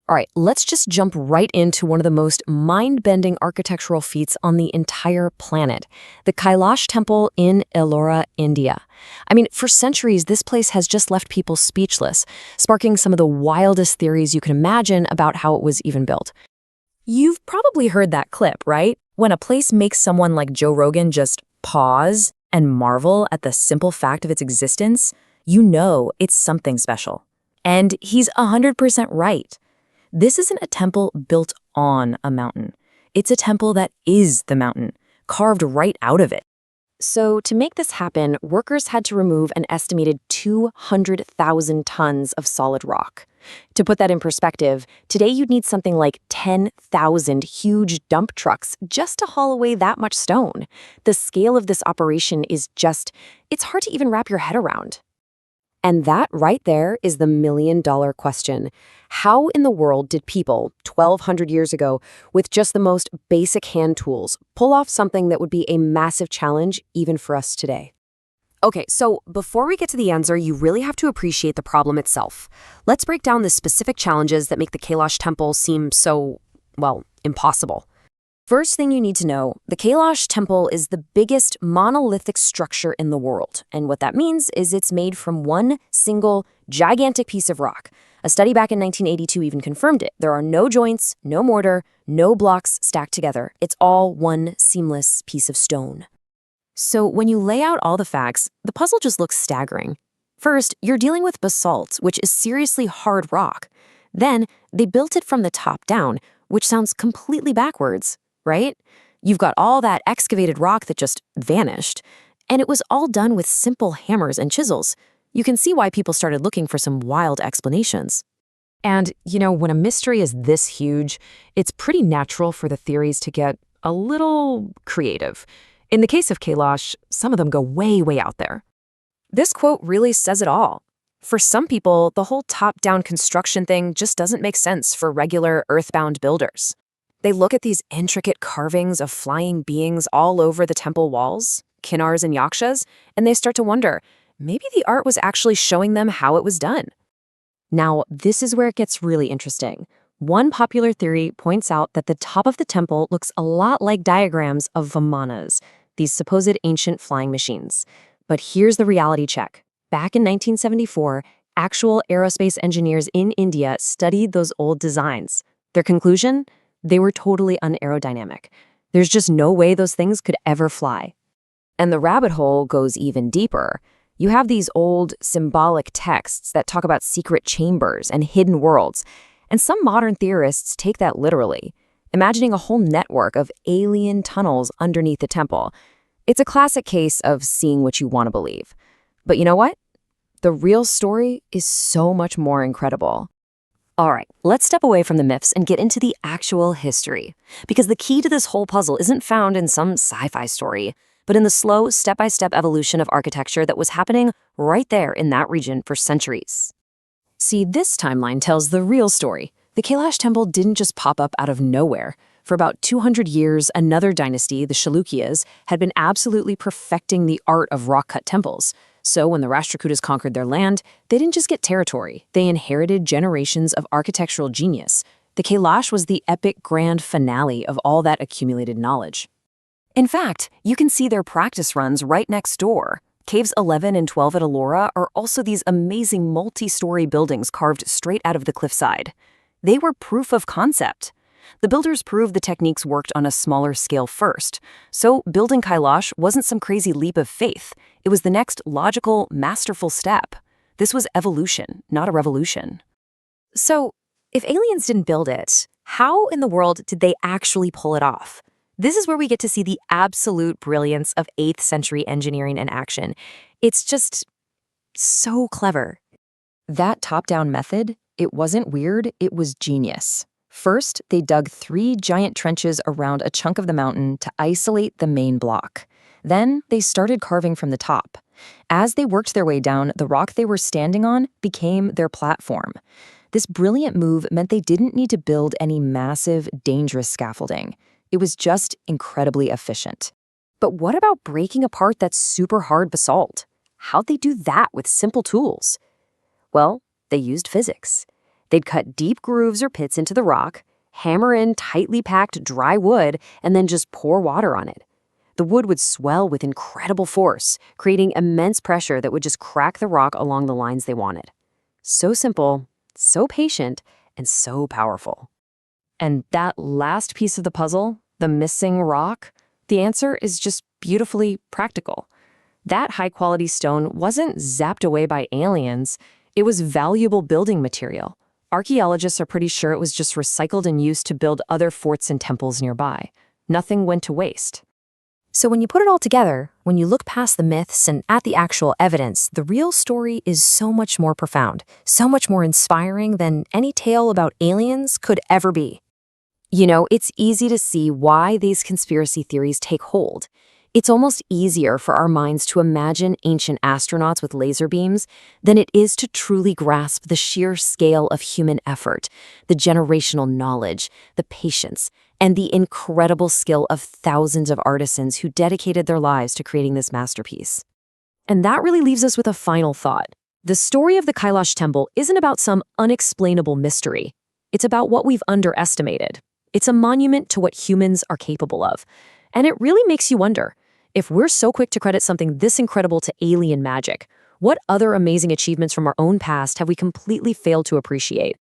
All right, let's just jump right into one of the most mind-bending architectural feats on the entire planet, the Kailash Temple in Ellora, India. I mean, for centuries, this place has just left people speechless, sparking some of the wildest theories you can imagine about how it was even built. You've probably heard that clip, right? When a place makes someone like Joe Rogan just pause and marvel at the simple fact of its existence, you know it's something special. And he's 100% right. This isn't a temple built on a mountain. It's a temple that is the mountain, carved right out of it. So to make this happen, workers had to remove an estimated 200,000 tons of solid rock. To put that in perspective, today you'd need something like 10,000 huge dump trucks just to haul away that much stone. The scale of this operation is it's hard to even wrap your head around. And that right there is the million-dollar question. How in the world did people, 1,200 years ago, with just the most basic hand tools, pull off something that would be a massive challenge even for us today? Okay, so before we get to the answer, you really have to appreciate the problem itself. Let's break down the specific challenges that make the Kailash Temple seem so, well, impossible. First thing you need to know, the Kailash Temple is the biggest monolithic structure in the world. And what that means is it's made from one single, gigantic piece of rock. A study back in 1982 even confirmed it. There are no joints, no mortar, no blocks stacked together. It's all one seamless piece of stone. So when you lay out all the facts, the puzzle just looks staggering. First, you're dealing with basalt, which is seriously hard rock. Then, they built it from the top down, which sounds completely backwards. Right? You've got all that excavated rock that just vanished, and it was all done with simple hammers and chisels. You can see why people started looking for some wild explanations. And, when a mystery is this huge, it's pretty natural for the theories to get a little creative. In the case of Kailash, some of them go way, way out there. This quote really says it all. For some people, the whole top-down construction thing just doesn't make sense for regular earthbound builders. They look at these intricate carvings of flying beings all over the temple walls, kinnars and yakshas, and they start to wonder, maybe the art was actually showing them how it was done. Now, this is where it gets really interesting. One popular theory points out that the top of the temple looks a lot like diagrams of vimanas, these supposed ancient flying machines. But here's the reality check. Back in 1974, actual aerospace engineers in India studied those old designs. Their conclusion? They were totally unaerodynamic. There's just no way those things could ever fly. And the rabbit hole goes even deeper. You have these old symbolic texts that talk about secret chambers and hidden worlds, and some modern theorists take that literally, imagining a whole network of alien tunnels underneath the temple. It's a classic case of seeing what you want to believe. But you know what? The real story is so much more incredible. All right, let's step away from the myths and get into the actual history. Because the key to this whole puzzle isn't found in some sci-fi story, but in the slow, step-by-step evolution of architecture that was happening right there in that region for centuries. See, this timeline tells the real story. The Kailash Temple didn't just pop up out of nowhere. For about 200 years, another dynasty, the Chalukyas, had been absolutely perfecting the art of rock-cut temples. So when the Rashtrakutas conquered their land, they didn't just get territory, they inherited generations of architectural genius. The Kailash was the epic grand finale of all that accumulated knowledge. In fact, you can see their practice runs right next door. Caves 11 and 12 at Ellora are also these amazing multi-story buildings carved straight out of the cliffside. They were proof of concept. The builders proved the techniques worked on a smaller scale first. So building Kailash wasn't some crazy leap of faith. It was the next logical, masterful step. This was evolution, not a revolution. So, if aliens didn't build it, how in the world did they actually pull it off? This is where we get to see the absolute brilliance of 8th century engineering in action. It's just so clever. That top-down method, it wasn't weird, it was genius. First, they dug 3 giant trenches around a chunk of the mountain to isolate the main block. Then, they started carving from the top. As they worked their way down, the rock they were standing on became their platform. This brilliant move meant they didn't need to build any massive, dangerous scaffolding. It was just incredibly efficient. But what about breaking apart that super hard basalt? How'd they do that with simple tools? Well, they used physics. They'd cut deep grooves or pits into the rock, hammer in tightly packed dry wood, and then just pour water on it. The wood would swell with incredible force, creating immense pressure that would just crack the rock along the lines they wanted. So simple, so patient, and so powerful. And that last piece of the puzzle, the missing rock, the answer is just beautifully practical. That high-quality stone wasn't zapped away by aliens. It was valuable building material. Archaeologists are pretty sure it was just recycled and used to build other forts and temples nearby. Nothing went to waste. So when you put it all together, when you look past the myths and at the actual evidence, the real story is so much more profound, so much more inspiring than any tale about aliens could ever be. You know, it's easy to see why these conspiracy theories take hold. It's almost easier for our minds to imagine ancient astronauts with laser beams than it is to truly grasp the sheer scale of human effort, the generational knowledge, the patience, and the incredible skill of thousands of artisans who dedicated their lives to creating this masterpiece. And that really leaves us with a final thought. The story of the Kailash temple isn't about some unexplainable mystery. It's about what we've underestimated. It's a monument to what humans are capable of. And it really makes you wonder, if we're so quick to credit something this incredible to alien magic, what other amazing achievements from our own past have we completely failed to appreciate?